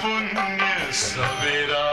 पुण्य सवेरा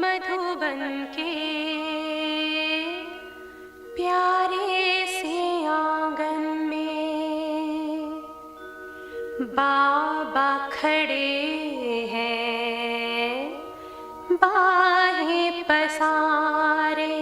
मधुबन के प्यारे से आंगन में बाबा खड़े हैं बाहें पसारे।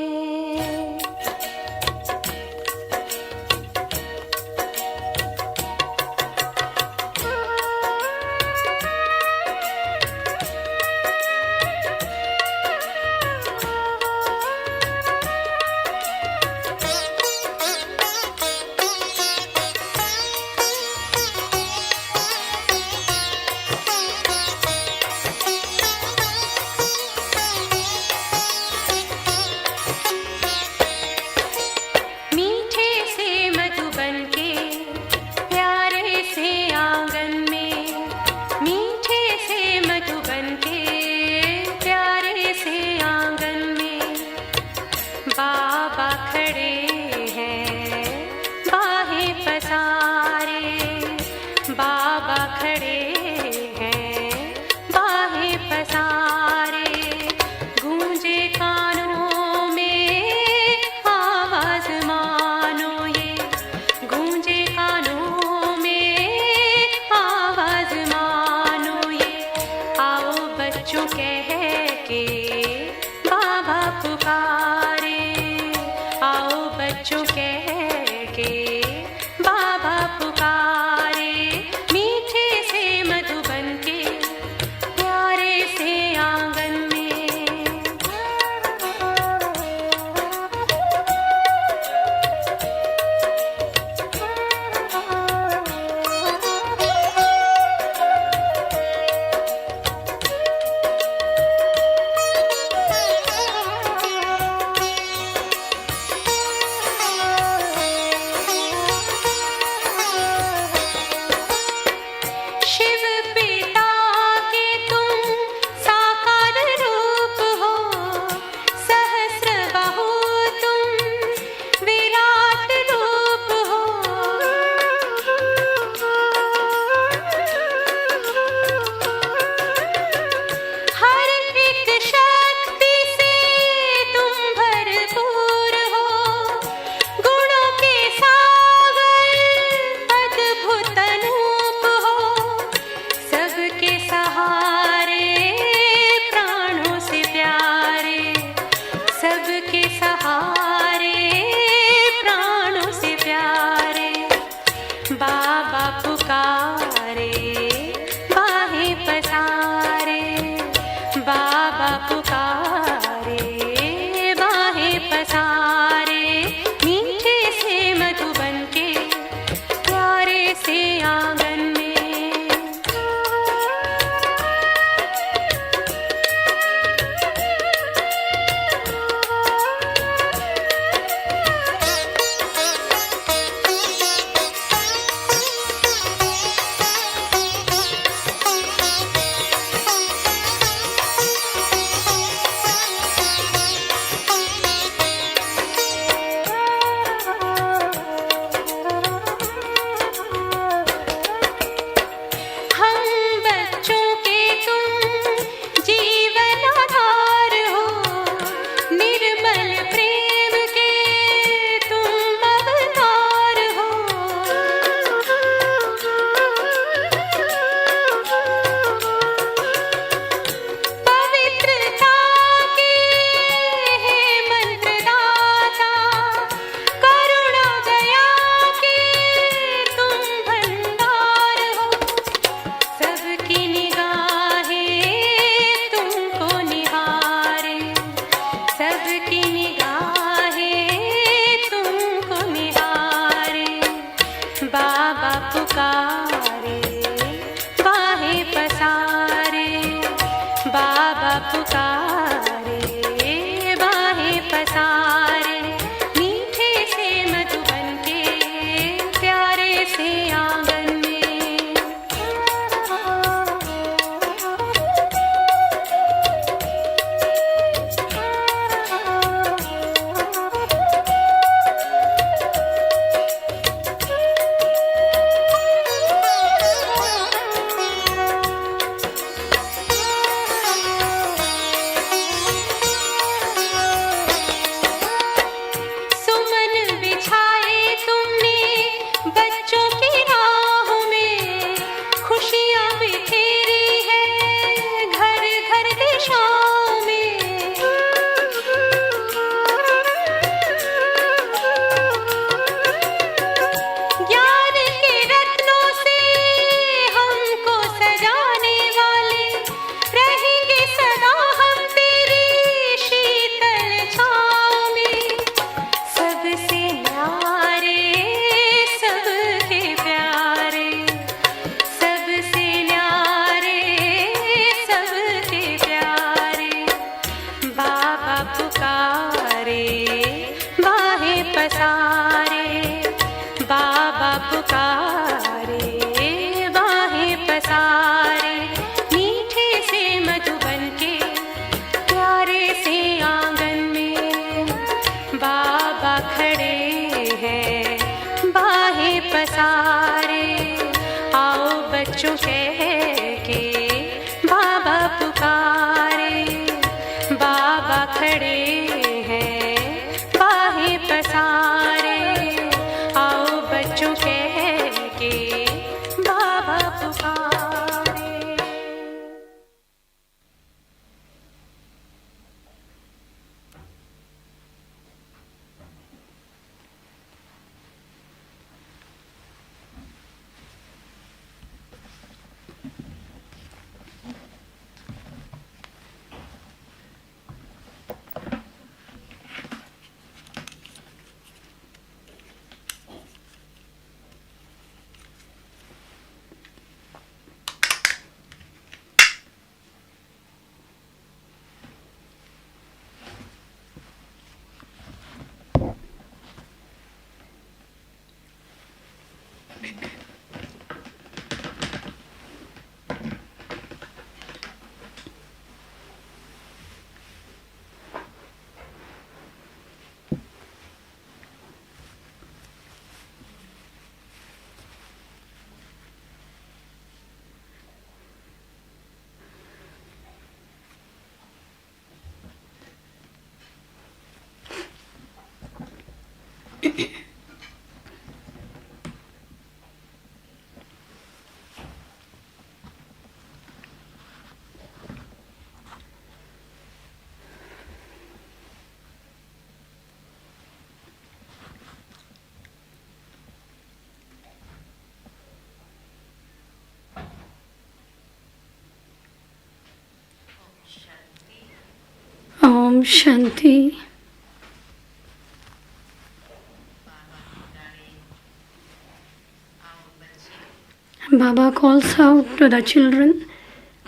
बिखेरी है घर घर दिशाओं में। ज्ञान के रत्नों से हमको सजाने वाले रहेंगे सदा हम तेरी शीतल छाँव में। सबसे न्यारे सबके प्यारे, सबसे न्यारे सबके प्यारे, बाबा पुकारे बाहें पसारे, बाबा पुकारे बाहें पसारे। मीठे से मधुबन के प्यारे से आंगन में बाबा खड़े हैं बाहें पसारे। आओ बच्चों कह के बाबा पुकारे, बाबा खड़े हैं बाहें पसारे। आओ बच्चों कह के बाबा पुकारे। Om Shanti. Baba calls out to the children,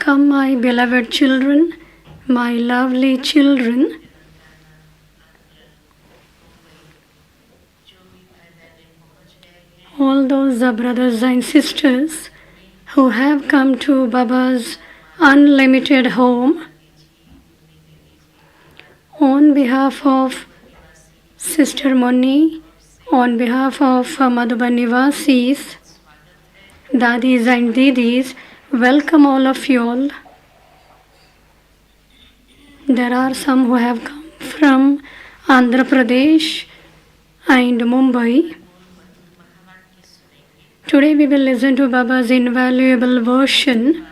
"Come, my beloved children, my lovely children." All those brothers and sisters who have come to Baba's unlimited home, on behalf of Sister Moni, on behalf of Madhuban Nivasis, Dadis and Didis, welcome all of you all. There are some who have come from Andhra Pradesh and Mumbai. Today we will listen to Baba's invaluable version.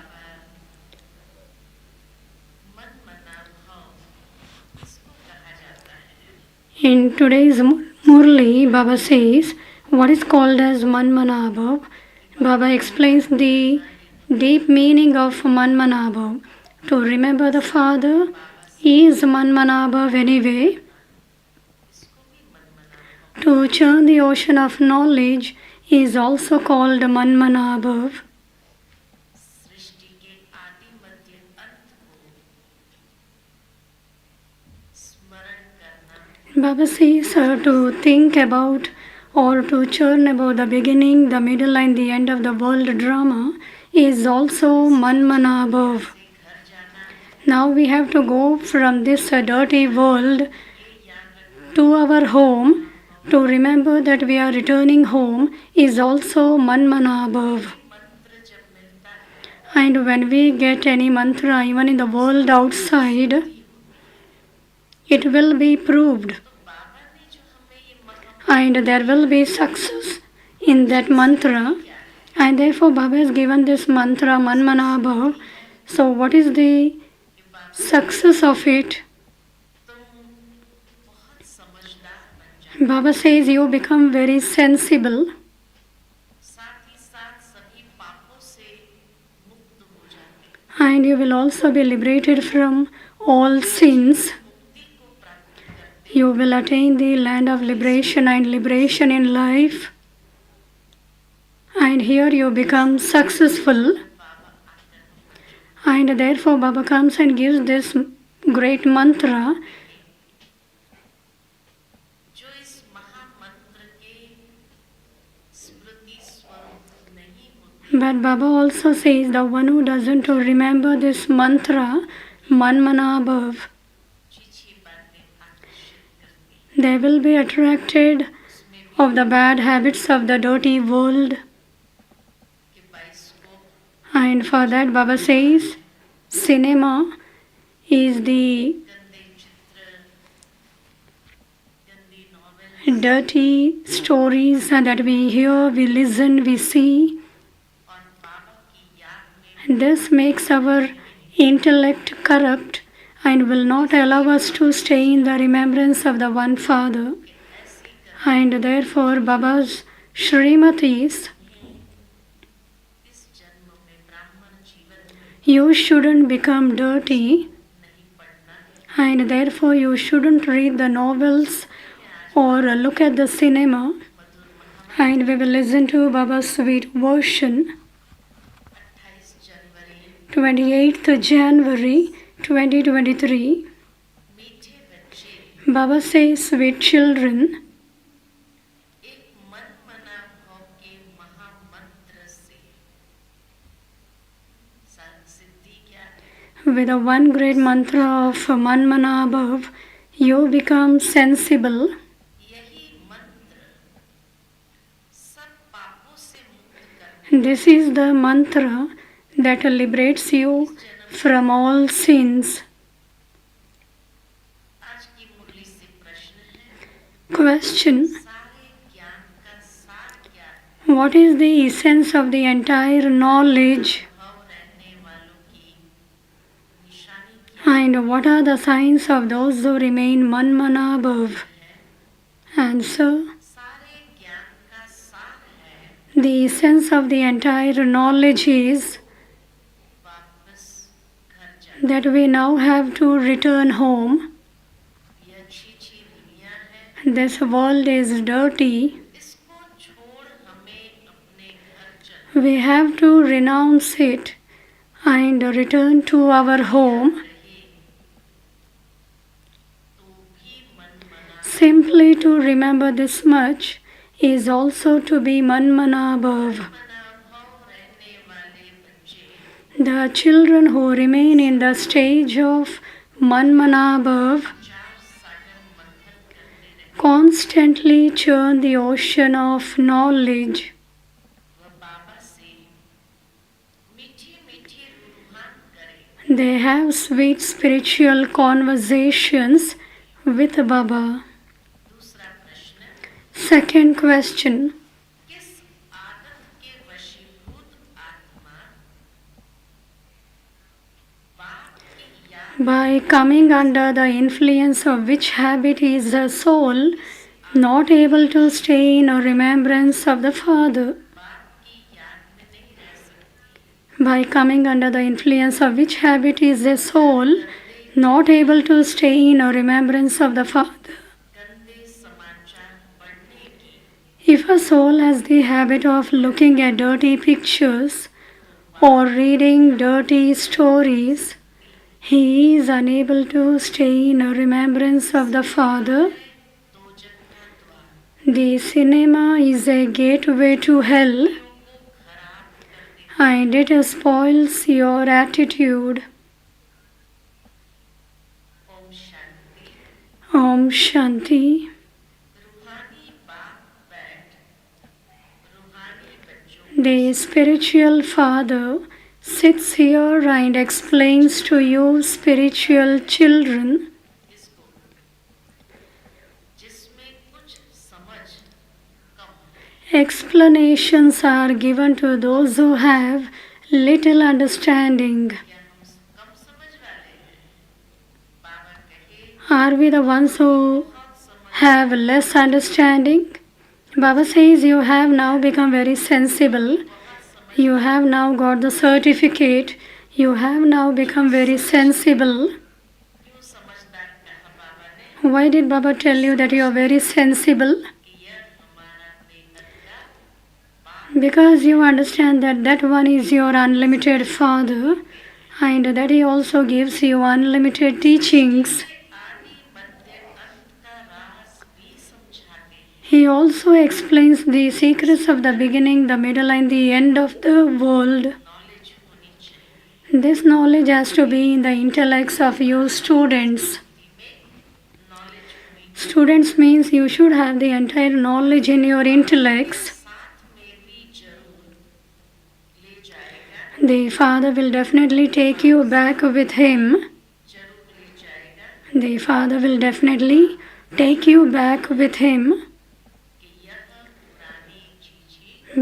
In today's Murli, Baba says, what is called as Manmanabhav. Baba explains the deep meaning of Manmanabhav. To remember the Father is Manmanabhav anyway. To churn the ocean of knowledge is also called Manmanabhav. Baba says to think about or to churn about the beginning, the middle and the end of the world drama is also Manmanabhav. Now we have to go from this dirty world to our home. To remember that we are returning home is also Manmanabhav. And when we get any mantra, even in the world outside, it will be proved. And there will be success in that mantra. And therefore Baba has given this mantra Manmana Bhav. So what is the success of it? Baba says you become very sensible and you will also be liberated from all sins. You will attain the land of liberation and liberation in life. And here you become successful. And therefore Baba comes and gives this great mantra. But Baba also says the one who doesn't remember this mantra, Manmana Bhav, they will be attracted of the bad habits of the dirty world. And for that Baba says, cinema is the dirty stories that we hear, we listen, we see. This makes our intellect corrupt and will not allow us to stay in the remembrance of the one Father. And therefore Baba's Shrimatis, you shouldn't become dirty, and therefore you shouldn't read the novels or look at the cinema. And we will listen to Baba's sweet version. 28th January 2023. Baba says, sweet children, with the one great mantra of Manmana Bhav, you become sensible. This is the mantra that liberates you from all sins. Question: what is the essence of the entire knowledge? And what are the signs of those who remain Manmana Bhav? Answer: the essence of the entire knowledge is that we now have to return home. This world is dirty. We have to renounce it and return to our home. Simply to remember this much is also to be Manmana Bhav. The children who remain in the stage of Manmana Bhav constantly churn the ocean of knowledge. They have sweet spiritual conversations with Baba. Second question: by coming under the influence of which habit is the soul not able to stay in a remembrance of the Father? By coming under the influence of which habit is the soul not able to stay in a remembrance of the Father? If a soul has the habit of looking at dirty pictures or reading dirty stories, he is unable to stay in a remembrance of the Father. The cinema is a gateway to hell, and it spoils your attitude. Om Shanti. The spiritual Father sits here and explains to you, spiritual children, explanations are given to those who have little understanding. Are we the ones who have less understanding? Baba says you have now become very sensible. You have now got the certificate. You have now become very sensible. Why did Baba tell you that you are very sensible? Because you understand that that one is your unlimited Father and that He also gives you unlimited teachings. He also explains the secrets of the beginning, the middle and the end of the world. This knowledge has to be in the intellects of you students. Students means you should have the entire knowledge in your intellects. The Father will definitely take you back with Him. The Father will definitely take you back with Him.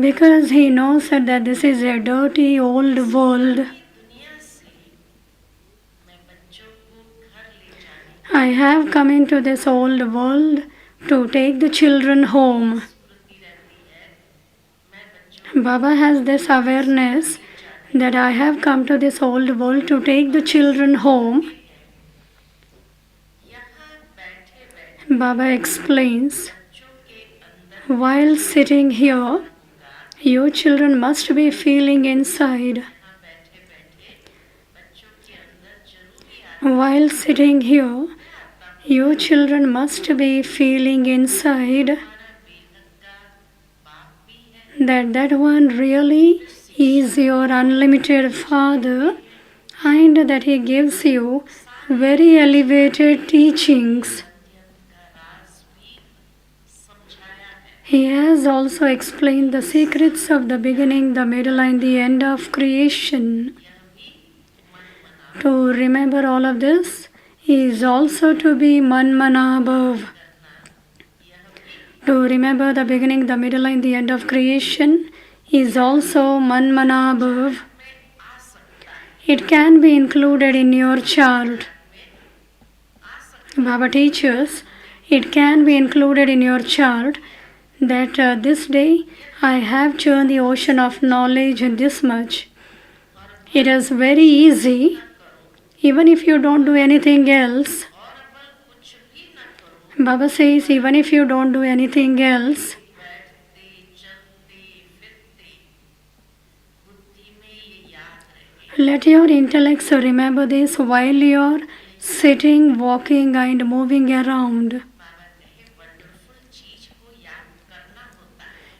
Because He knows that this is a dirty old world. I have come into this old world to take the children home. Baba has this awareness that I have come to this old world to take the children home. Baba explains, while sitting here, you children must be feeling inside. While sitting here, you children must be feeling inside that one really is your unlimited Father and that He gives you very elevated teachings. He has also explained the secrets of the beginning, the middle and the end of creation. To remember all of this is also to be Manmanabhav. To remember the beginning, the middle and the end of creation is also Manmanabhav. It can be included in your chart. Baba teaches it can be included in your chart that this day I have churned the ocean of knowledge this much. It is very easy, even if you don't do anything else. Baba says, even if you don't do anything else, let your intellects remember this while you are sitting, walking and moving around.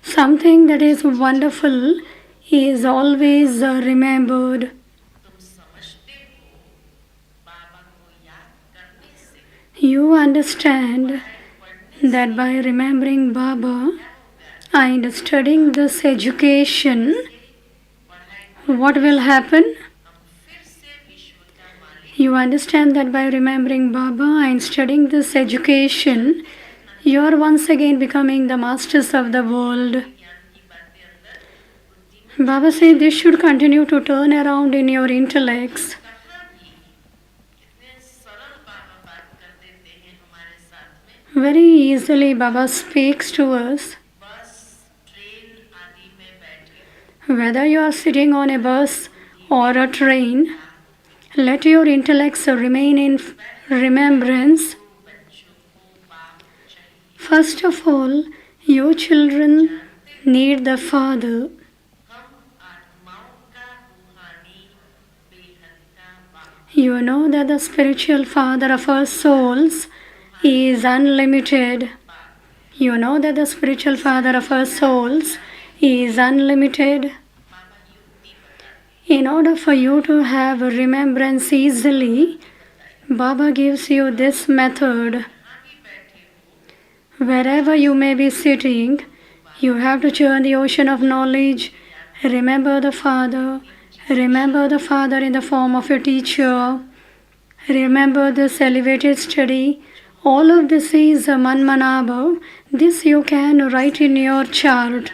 Something that is wonderful is always remembered. You understand that by remembering Baba and studying this education, what will happen? You understand that by remembering Baba and studying this education, you are once again becoming the masters of the world. Baba said this should continue to turn around in your intellects. Very easily Baba speaks to us. Whether you are sitting on a bus or a train, let your intellects remain in remembrance. First of all, you children need the Father. You know that the spiritual Father of our souls is unlimited. You know that the spiritual Father of our souls is unlimited. In order for you to have remembrance easily, Baba gives you this method. Wherever you may be sitting, you have to churn the ocean of knowledge. Remember the Father. Remember the Father in the form of a teacher. Remember this elevated study. All of this is Manmanabhav. This you can write in your chart.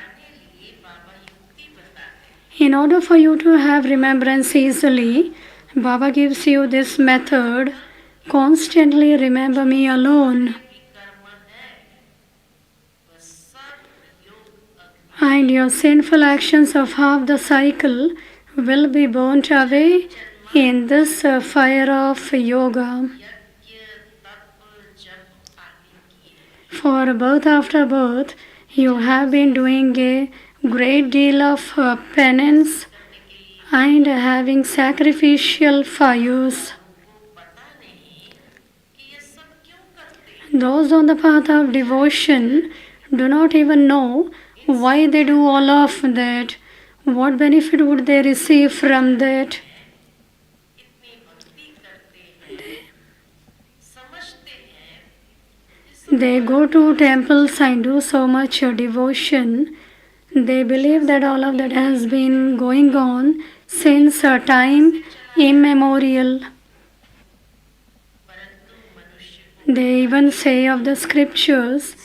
In order for you to have remembrance easily, Baba gives you this method. Constantly remember me alone. And your sinful actions of half the cycle will be burnt away in this fire of yoga. For birth after birth, you have been doing a great deal of penance and having sacrificial fires. Those on the path of devotion do not even know why they do all of that. What benefit would they receive from that? They go to temples and do so much devotion. They believe that all of that has been going on since a time immemorial. They even say of the scriptures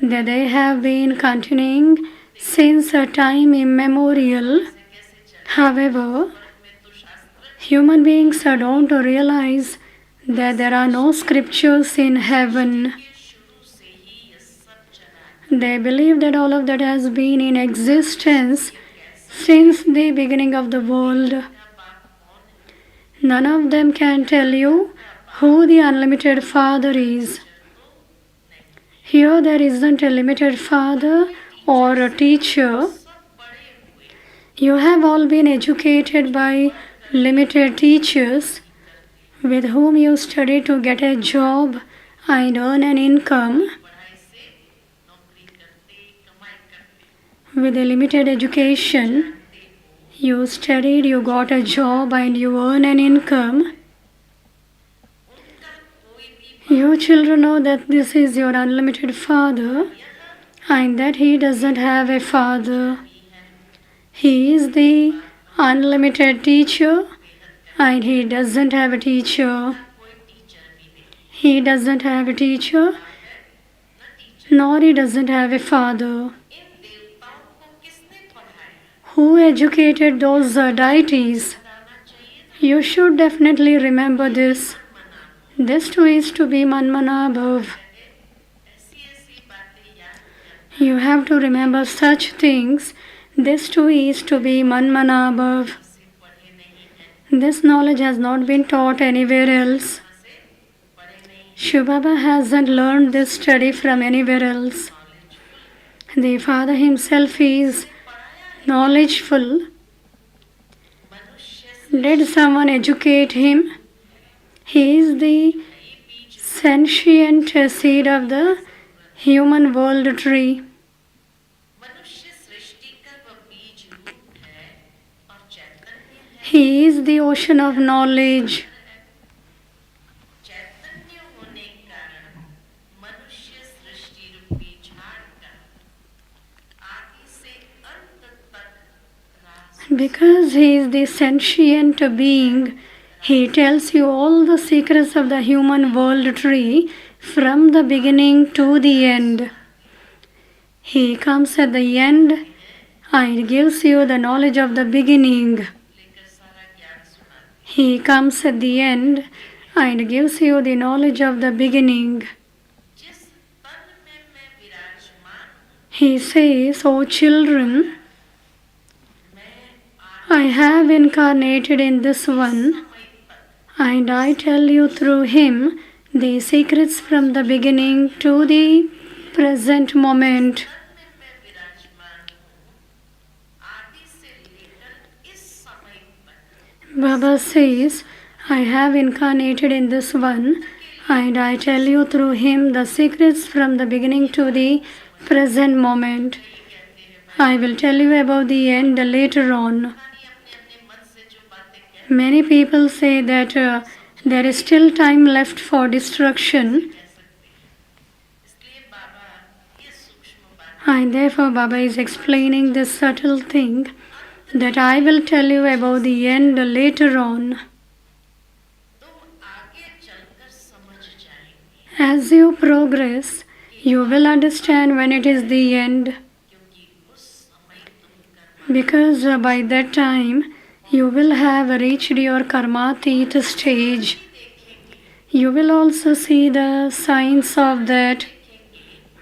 that they have been continuing since a time immemorial. However, human beings don't realize that there are no scriptures in heaven. They believe that all of that has been in existence since the beginning of the world. None of them can tell you who the unlimited Father is. Here there isn't a limited father or a teacher. You have all been educated by limited teachers with whom you study to get a job and earn an income. With a limited education, you studied, you got a job and you earn an income. You children know that this is your unlimited Father and that He doesn't have a father. He is the unlimited teacher and He doesn't have a teacher. He doesn't have a teacher, nor He doesn't have a father. Who educated those deities? You should definitely remember this. This too is to be Manmanabhav. You have to remember such things. This too is to be Manmanabhav. This knowledge has not been taught anywhere else. Shiv Baba hasn't learned this study from anywhere else. The Father himself is knowledgeful. Did someone educate him? He is the sentient seed of the human world tree. He is the ocean of knowledge. Because He is the sentient being, He tells you all the secrets of the human world tree from the beginning to the end. He comes at the end and gives you the knowledge of the beginning. He comes at the end and gives you the knowledge of the beginning. He says, O children, I have incarnated in this one, and I tell you through him the secrets from the beginning to the present moment. Baba says, I have incarnated in this one, and I tell you through him the secrets from the beginning to the present moment. I will tell you about the end later on. Many people say that there is still time left for destruction, and therefore Baba is explaining this subtle thing that I will tell you about the end later on. As you progress, you will understand when it is the end. because by that time you will have reached your karmatit stage. You will also see the signs of that.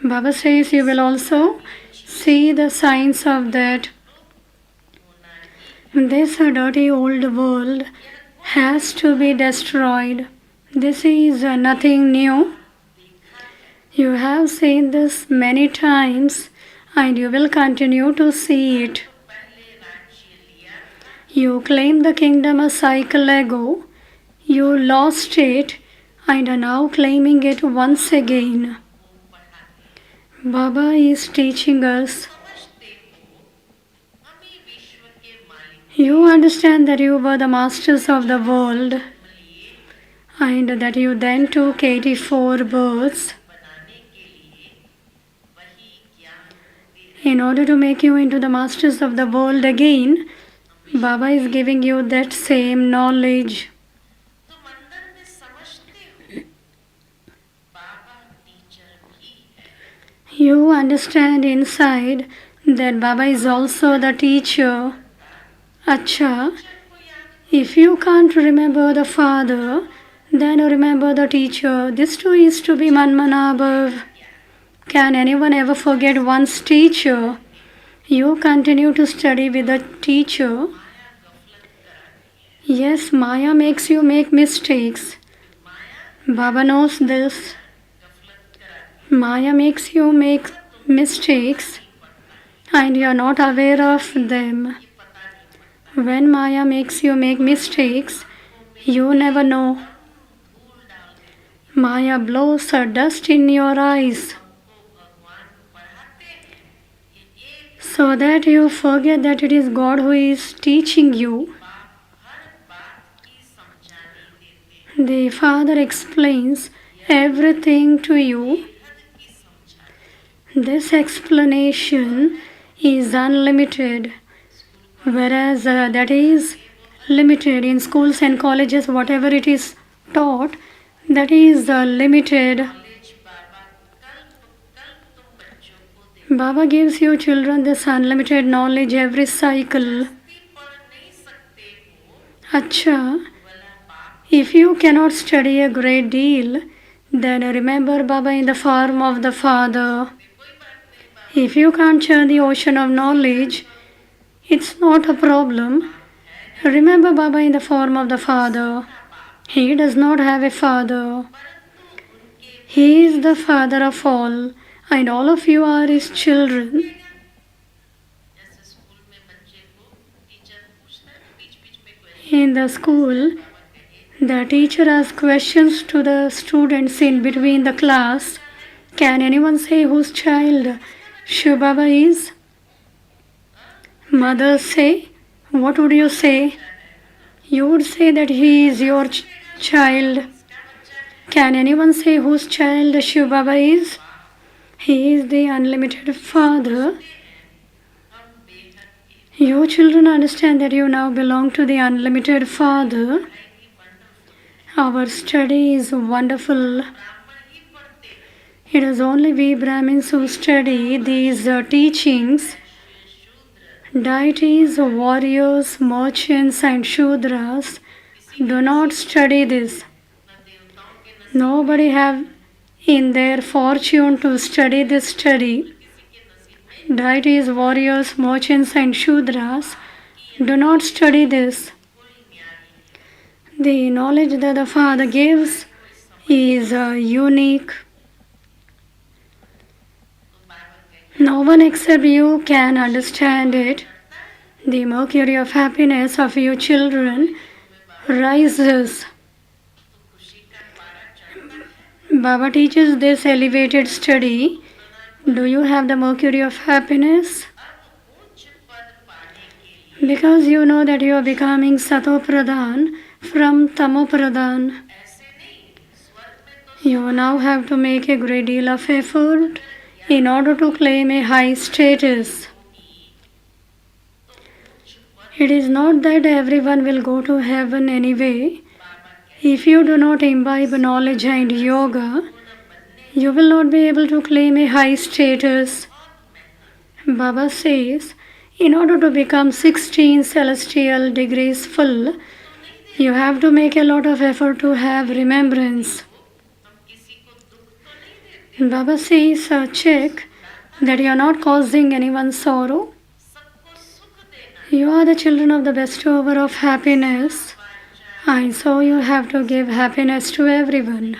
Baba says you will also see the signs of that. This dirty old world has to be destroyed. This is nothing new. You have seen this many times and you will continue to see it. You claimed the kingdom a cycle ago. You lost it and are now claiming it once again. Baba is teaching us. You understand that you were the masters of the world and that you then took 84 births in order to make you into the masters of the world again. Baba is giving you that same knowledge. You understand inside that Baba is also the teacher. Acha, if you can't remember the father, then remember the teacher. This too is to be Manmanabhav. Can anyone ever forget one's teacher? You continue to study with the teacher. Yes, Maya makes you make mistakes. Baba knows this. Maya makes you make mistakes and you are not aware of them. When Maya makes you make mistakes, you never know. Maya blows her dust in your eyes so that you forget that it is God who is teaching you. The Father explains everything to you. This explanation is unlimited, whereas that is limited in schools and colleges. Whatever it is taught, that is limited. Baba gives you children this unlimited knowledge every cycle. Acha, if you cannot study a great deal, then remember Baba in the form of the Father. If you can't churn the ocean of knowledge, it's not a problem. Remember Baba in the form of the Father. He does not have a father. He is the Father of all, and all of you are His children. In the school, the teacher asks questions to the students in between the class. Can anyone say whose child Shiv Baba is? Mothers say, what would you say? You would say that he is your child. Can anyone say whose child Shiv Baba is? He is the unlimited Father. You children understand that you now belong to the unlimited Father. Our study is wonderful. It is only we Brahmins who study these teachings. Deities, warriors, merchants and Shudras do not study this. Nobody have in their fortune to study this study. Deities, warriors, merchants and Shudras do not study this. The knowledge that the Father gives is unique. No one except you can understand it. The mercury of happiness of you children rises. Baba teaches this elevated study. Do you have the mercury of happiness? Because you know that you are becoming Sato Pradhan from Tamo Pradhan. You now have to make a great deal of effort in order to claim a high status. It is not that everyone will go to heaven anyway. If you do not imbibe knowledge and yoga, you will not be able to claim a high status. Baba says, In order to become 16 celestial degrees full, you have to make a lot of effort to have remembrance. And Baba says, check that you are not causing anyone sorrow. You are the children of the bestower of happiness, and so you have to give happiness to everyone.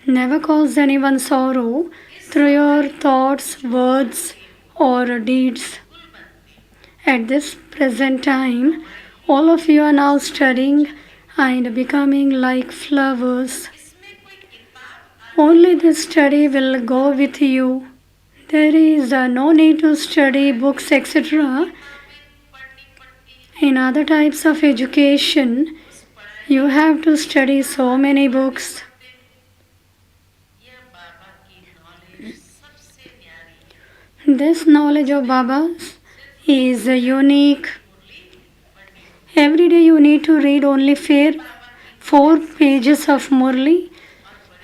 Never cause anyone sorrow through your thoughts, words, or deeds. At this present time, all of you are now studying and becoming like flowers. Only this study will go with you. There is no need to study books, etc. In other types of education, you have to study so many books. This knowledge of Baba's is unique. Every day you need to read only 4 pages of Murli.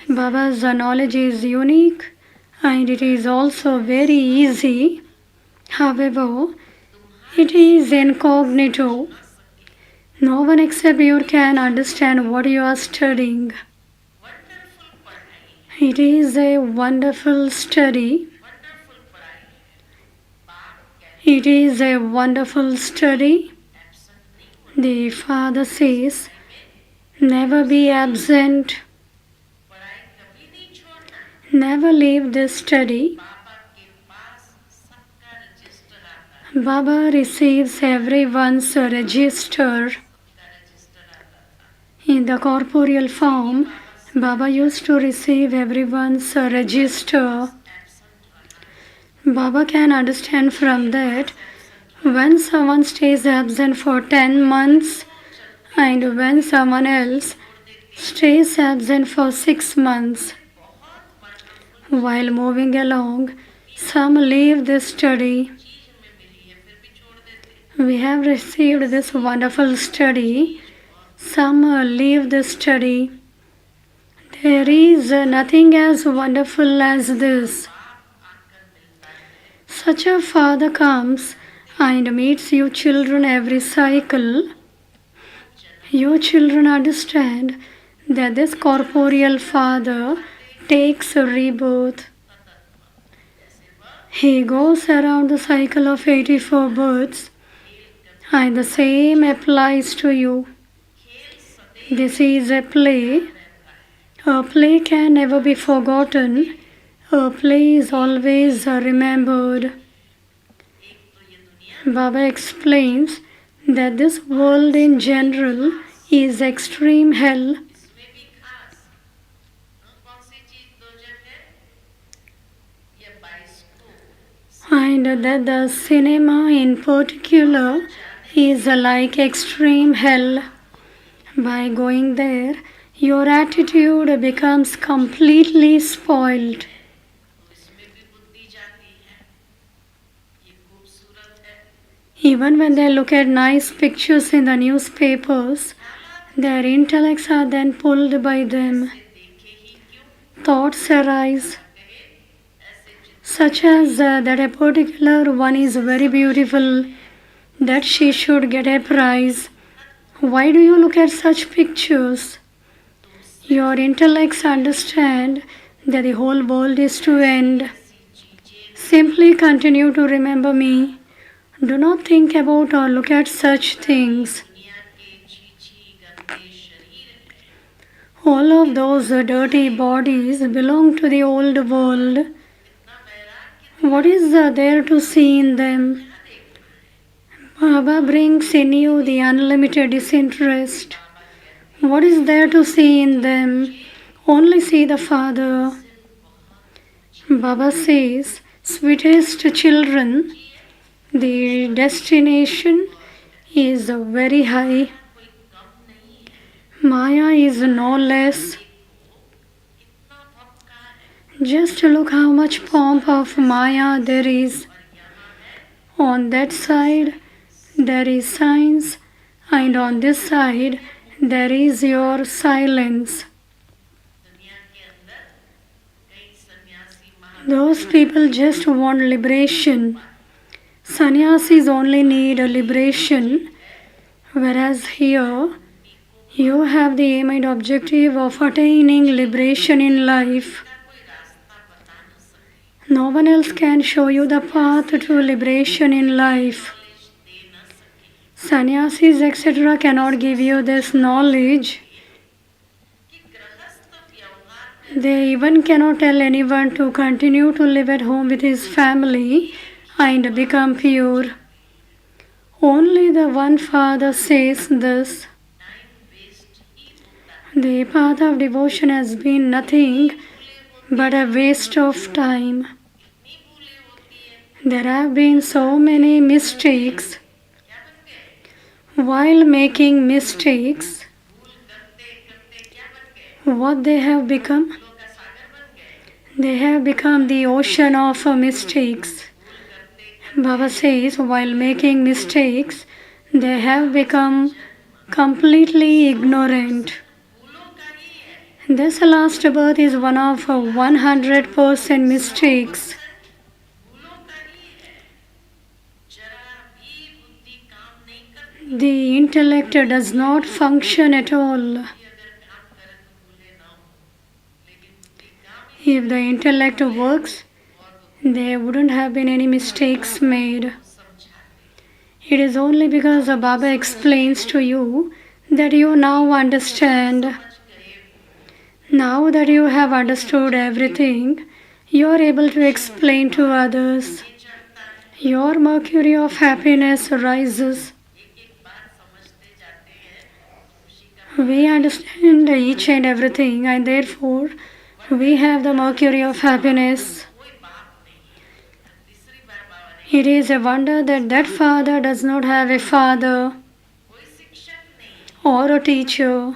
Baba's knowledge is unique and it is also very easy. However, it is incognito. No one except you can understand what you are studying. It is a wonderful study. It is a wonderful study. The Father says, never be absent. Never leave this study. Baba receives everyone's register. In the corporeal form, Baba used to receive everyone's register. Baba can understand from that when someone stays absent for 10 months and when someone else stays absent for 6 months. While moving along, some leave this study. We have received this wonderful study. Some leave this study. There is nothing as wonderful as this. Such a Father comes and meets you children every cycle. You children understand that this corporeal Father takes a rebirth. He goes around the cycle of 84 births, and the same applies to you. This is a play. A play can never be forgotten. A play is always remembered. Baba explains that this world in general is extreme hell. And that the cinema in particular is like extreme hell. By going there, your attitude becomes completely spoiled. Even when they look at nice pictures in the newspapers, their intellects are then pulled by them. Thoughts arise, such as that a particular one is very beautiful, that she should get a prize. Why do you look at such pictures? Your intellects understand that the whole world is to end. Simply continue to remember me. Do not think about or look at such things. All of those dirty bodies belong to the old world. What is there to see in them? Baba brings in you the unlimited disinterest. What is there to see in them? Only see the Father. Baba says, sweetest children, the destination is very high. Maya is no less. Just look how much pomp of Maya there is. On that side, there is science, and on this side, there is your silence. Those people just want liberation. Sannyasis only need a liberation, whereas here you have the aim and objective of attaining liberation in life. No one else can show you the path to liberation in life. Sannyasis, etc., cannot give you this knowledge. They even cannot tell anyone to continue to live at home with his family and become pure. Only the one Father says this. The path of devotion has been nothing but a waste of time. There have been so many mistakes. While making mistakes, what they have become? They have become the ocean of mistakes. Baba says, while making mistakes, they have become completely ignorant. This last birth is one of 100% mistakes. The intellect does not function at all. If the intellect works, there wouldn't have been any mistakes made. It is only because the Baba explains to you that you now understand. Now that you have understood everything, you are able to explain to others. Your mercury of happiness rises. We understand each and everything, and therefore we have the mercury of happiness. It is a wonder that that father does not have a father or a teacher.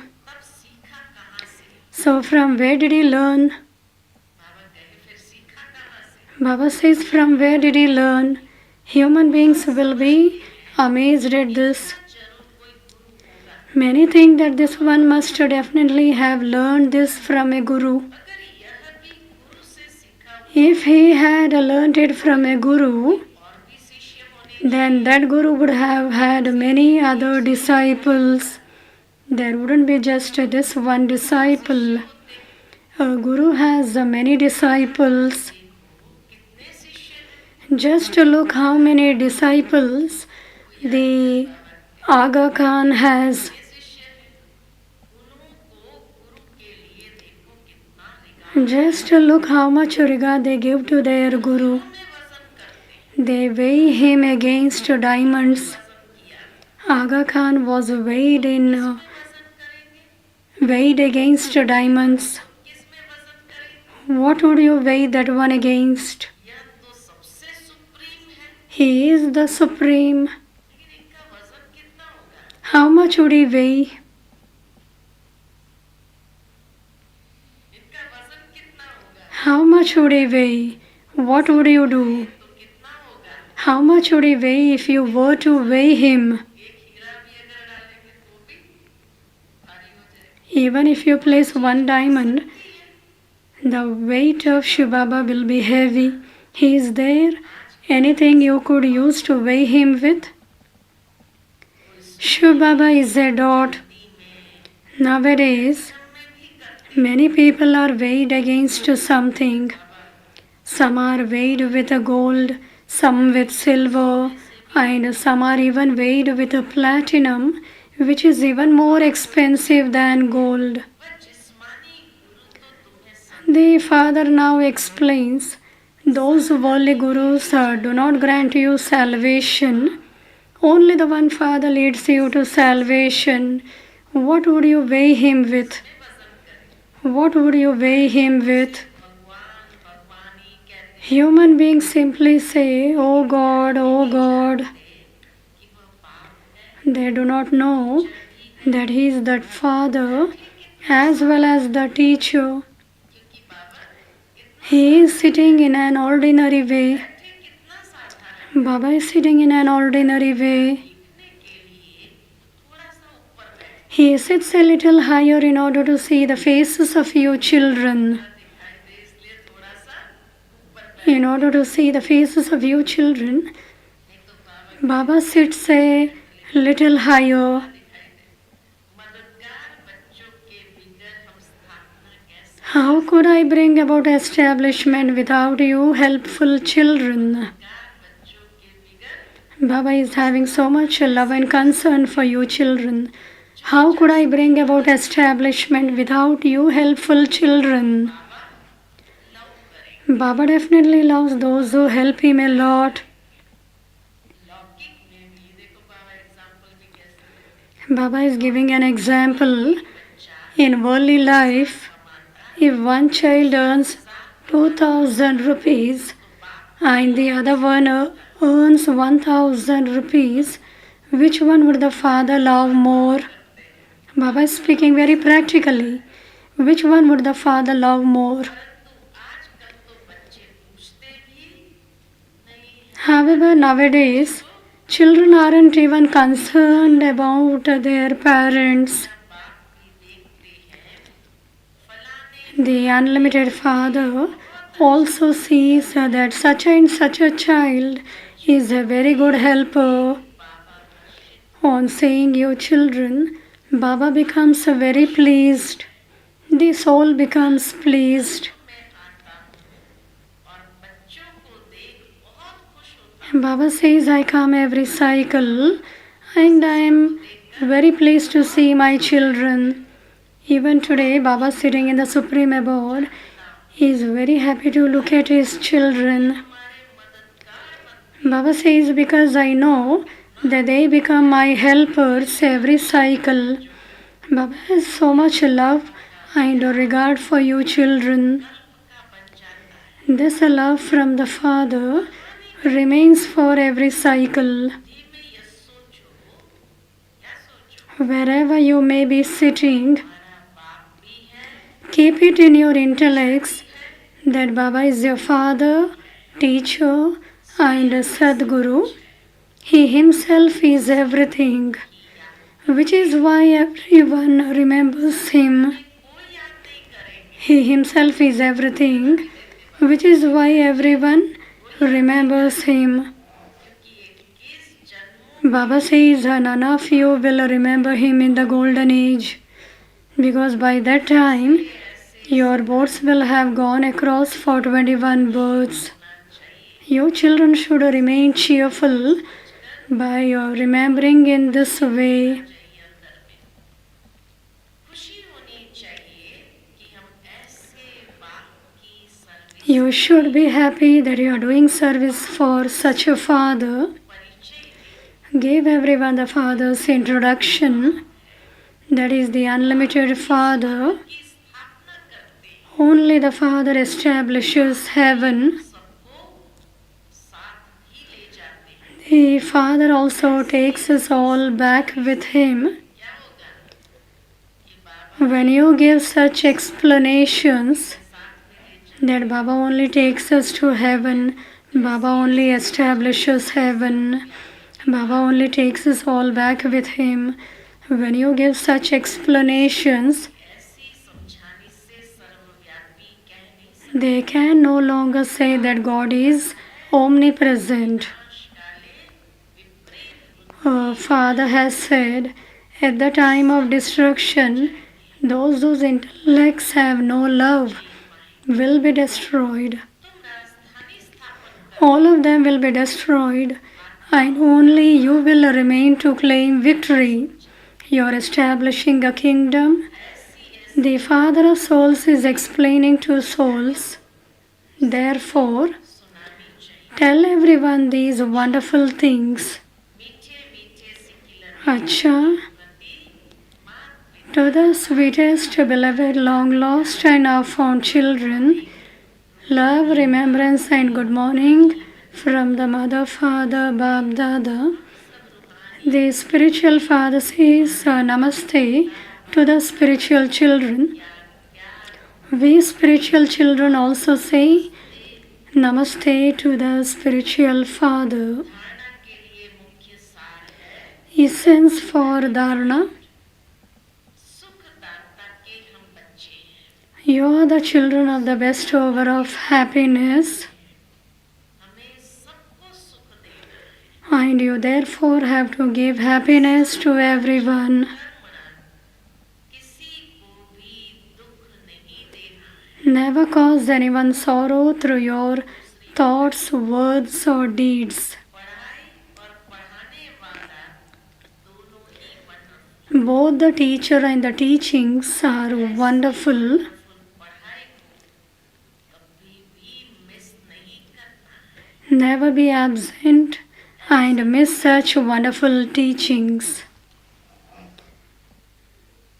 So from where did he learn? Baba says, from where did he learn? Human beings will be amazed at this. Many think that this one must definitely have learned this from a guru. If he had learned it from a guru, then that guru would have had many other disciples. There wouldn't be just this one disciple. A guru has many disciples. Just look how many disciples the Aga Khan has. Just look how much regard they give to their guru. They weigh him against diamonds. Aga Khan was weighed against diamonds. What would you weigh that one against? He is the supreme. How much would he weigh? How much would he weigh? What would you do? How much would he weigh if you were to weigh him? Even if you place one diamond, the weight of Shiv Baba will be heavy. He is there. Anything you could use to weigh him with? Shiv Baba is a dot. Nowadays, many people are weighed against something. Some are weighed with gold, some with silver, and some are even weighed with platinum, which is even more expensive than gold. The Father now explains, those worldly gurus do not grant you salvation. Only the one Father leads you to salvation. What would you weigh him with? What would you weigh him with? Human beings simply say, "Oh God, oh God." They do not know that He is that Father as well as the teacher. He is sitting in an ordinary way. Baba is sitting in an ordinary way. He sits a little higher in order to see the faces of you children. In order to see the faces of you children, Baba sits a little higher. How could I bring about establishment without you, helpful children? Baba is having so much love and concern for you, children. How could I bring about establishment without you, helpful children? Baba definitely loves those who help him a lot. Baba is giving an example. In worldly life, if one child earns 2000 rupees and the other one earns 1000 rupees, which one would the father love more? Baba is speaking very practically. Which one would the father love more? However, nowadays, children aren't even concerned about their parents. The unlimited Father also sees that such and such a child is a very good helper. On seeing you children, Baba becomes very pleased. The soul becomes pleased. Baba says, I come every cycle and I am very pleased to see my children. Even today, Baba sitting in the Supreme Abode is very happy to look at his children. Baba says, because I know that they become my helpers every cycle. Baba has so much love and regard for you children. This love from the Father remains for every cycle. Wherever you may be sitting, keep it in your intellects that Baba is your father, teacher, and Sadguru. He himself is everything, which is why everyone remembers him. He himself is everything, which is why everyone remembers him. Baba says none of you will remember him in the golden age, because by that time your boats will have gone across for 21 births. You children should remain cheerful by remembering in this way. You should be happy that you are doing service for such a Father. Give everyone the Father's introduction. That is the unlimited Father. Only the Father establishes heaven. The Father also takes us all back with him. When you give such explanations that Baba only takes us to heaven, Baba only establishes heaven, Baba only takes us all back with him, when you give such explanations, they can no longer say that God is omnipresent. Father has said, at the time of destruction, those whose intellects have no love will be destroyed. All of them will be destroyed, and only you will remain to claim victory. You are establishing a kingdom. The Father of souls is explaining to souls. Therefore, tell everyone these wonderful things. Acha, to the sweetest, beloved, long lost and now found children, love, remembrance and good morning from the Mother, Father, Bab, Dada. The spiritual father says Namaste to the spiritual children. We spiritual children also say Namaste to the spiritual father. Essence for Dharana. You are the children of the bestower of happiness, and and you therefore have to give happiness to everyone. किसी को भी दुख नहीं देना है। Never cause anyone sorrow through your thoughts, words, or deeds. पढ़ाई और पढ़ाने वाला दोनों ही wonderful. Both the teacher and the teachings are wonderful. पढ़ाई को कभी भी मिस नहीं करना है। Never be absent and miss such wonderful teachings.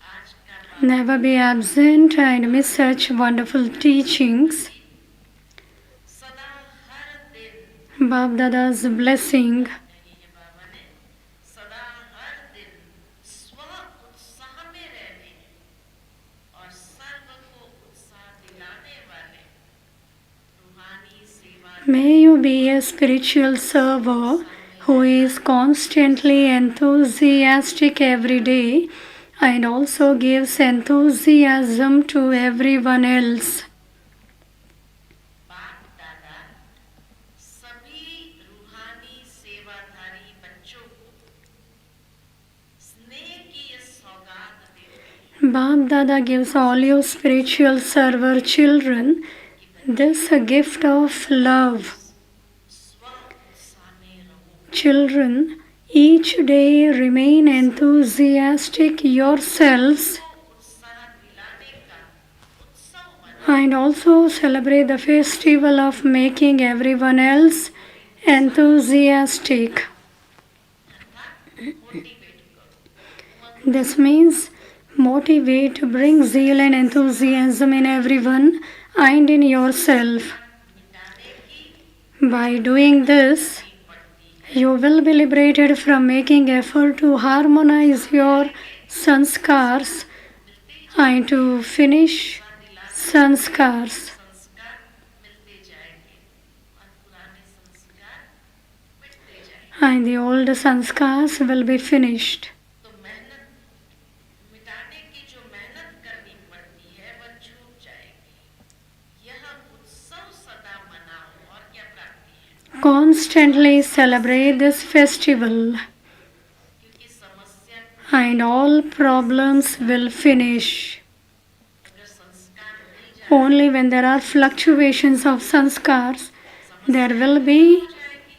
आज का Never be absent and miss such wonderful teachings. सदा हर दिन Bab Dada's blessing. कही है बाबा ने, सदा हर दिन स्व उत्साह में रहने और सर्व को उत्साह दिलाने वाले रूहानी सेवा May you be a spiritual server who is constantly enthusiastic every day and also gives enthusiasm to everyone else. बाप दादा सभी रूहानी सेवाधारी बच्चों को स्नेह की ये सौगात देते हैं Bab Dada gives all you spiritual server children this gift of love. स्व उत्साह में रहो। Children, each day remain enthusiastic yourselves उत्साह दिलाने का उत्सव मनाओ। and also celebrate the festival of making everyone else enthusiastic. Motivate करो। This means motivate, bring zeal and enthusiasm in everyone and in yourself. मिटाने की By doing this, पड़ती है। you will be liberated from making effort to harmonize your sanskars and to finish sanskars. संस्कार मिलते जाएंगे और पुराने संस्कार मिटते जाएंगे। And the old sanskars will be finished. तो मेहनत मिटाने की जो मेहनत करनी पड़ती है वह छूट जाएगी। यह उत्सव सदा मनाओ और क्या प्राप्ति है, Constantly celebrate this festival क्योंकि समस्या and all problems will finish. अगर संस्कार नहीं जाए Only when there are fluctuations of sanskars, there will be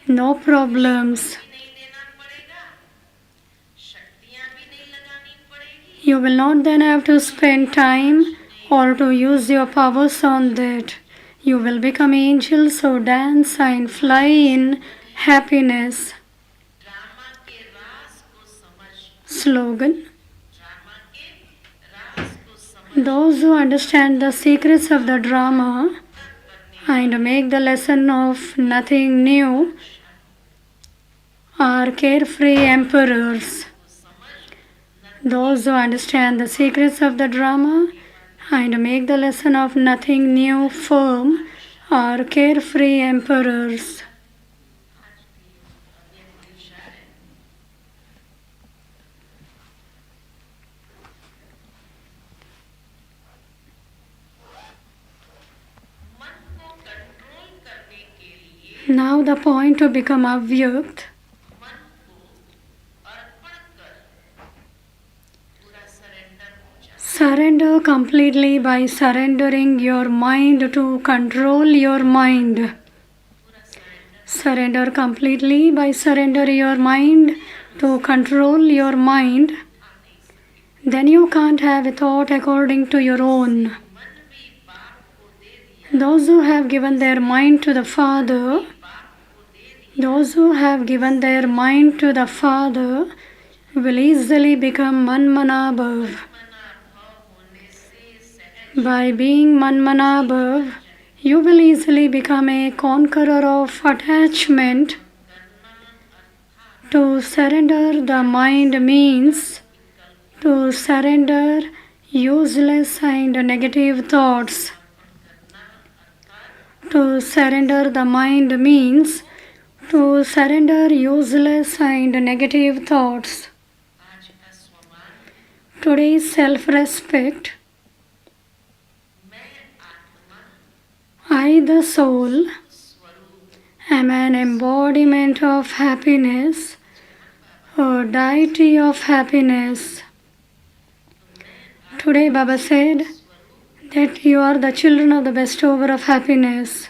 no problems. भी नहीं लेना पड़ेगा, शक्तियां भी नहीं लगानी पड़ेगी, You will not then have to spend time or to use your powers on that. You will become angels who dance and fly in happiness. Drama के राज को समझ, Slogan. ड्रामा के राज को समझ Those who understand the secrets of the drama and make the lesson of nothing new are carefree emperors. Those who understand the secrets of the drama and make the lesson of nothing new firm are carefree emperors. मन को control करने के लिए Now the point to become avyakt. मन को अर्पण कर पूरा surrender हो जाए। Surrender completely by surrendering your mind to control your mind. पूरा surrender Surrender completely by surrender your mind to control your mind. Then you can't have a thought according to your own. मन भी बाप को दे दिया, Those who have given their mind to the Father, बाप को दे दिया, those who have given their mind to the Father will easily become Manmanabhav. मना भाव होने से सहज By being Manmanabhav, you will easily become a conqueror of attachment. करना अर्थात To surrender the mind means to surrender useless and negative thoughts. To surrender the mind means to surrender useless and negative thoughts. आज का स्वमान Today's self-respect, मैं आत्मा I the soul, स्वरूप am an embodiment of happiness, a deity of happiness. Today Baba said that you are the children of the bestower of happiness.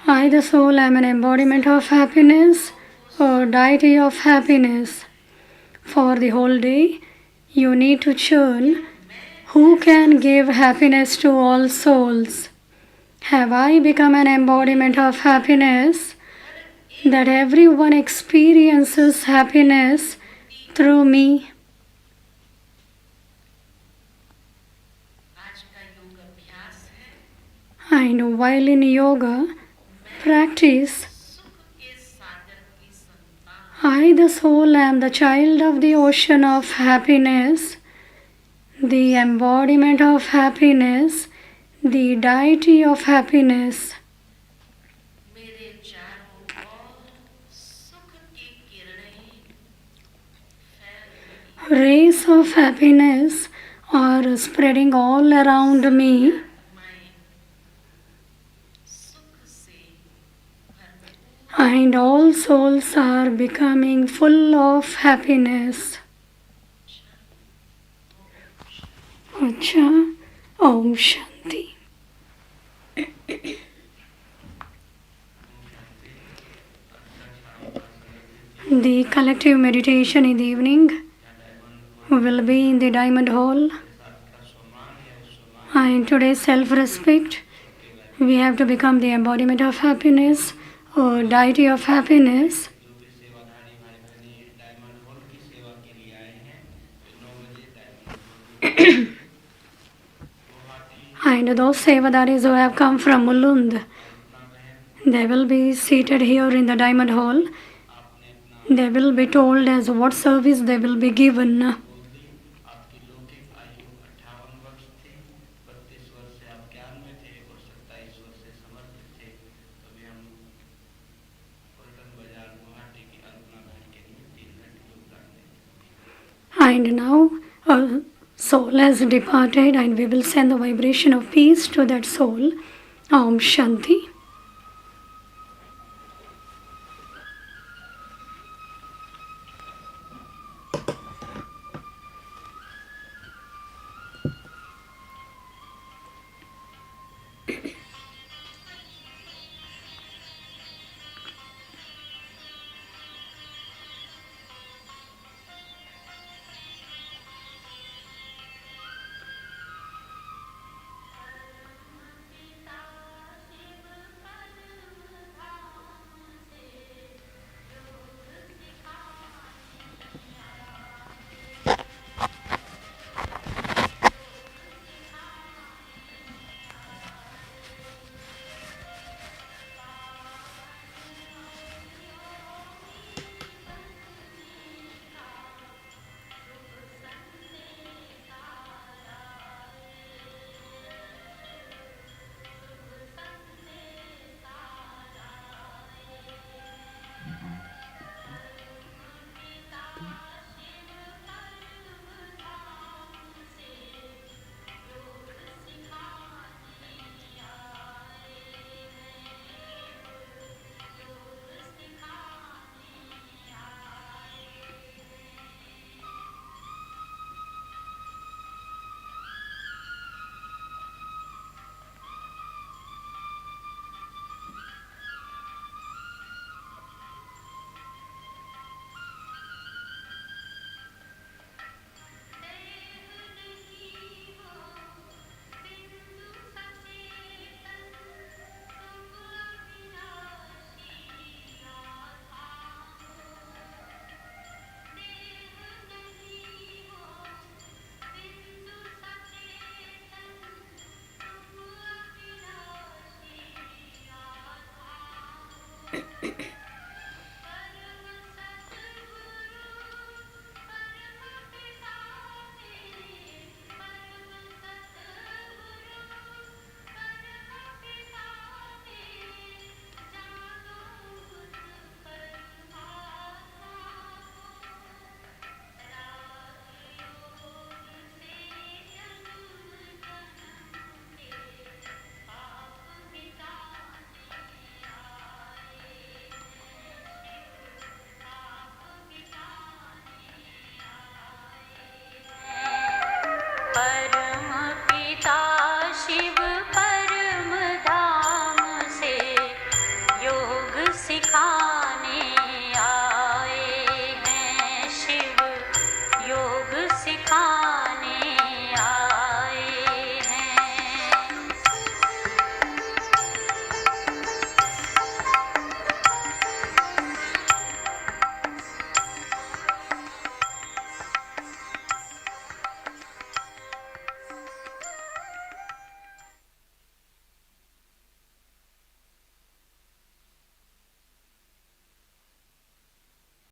I, the soul, am an embodiment of happiness, or deity of happiness. For the whole day, you need to churn who can give happiness to all souls. Have I become an embodiment of happiness, that everyone experiences happiness through me? And while in yoga practice, I, the soul, am the child of the ocean of happiness, the embodiment of happiness, the deity of happiness. Rays of happiness are spreading all around me. And all souls are becoming full of happiness. Acha, Om Shanti. The collective meditation in the evening will be in the Diamond Hall. And today's self-respect, we have to become the embodiment of happiness or deity of happiness. And those Sevadaris who have come from Mulund, they will be seated here in the Diamond Hall. They will be told as what service they will be given. And now a soul has departed and we will send the vibration of peace to that soul. Om Shanti.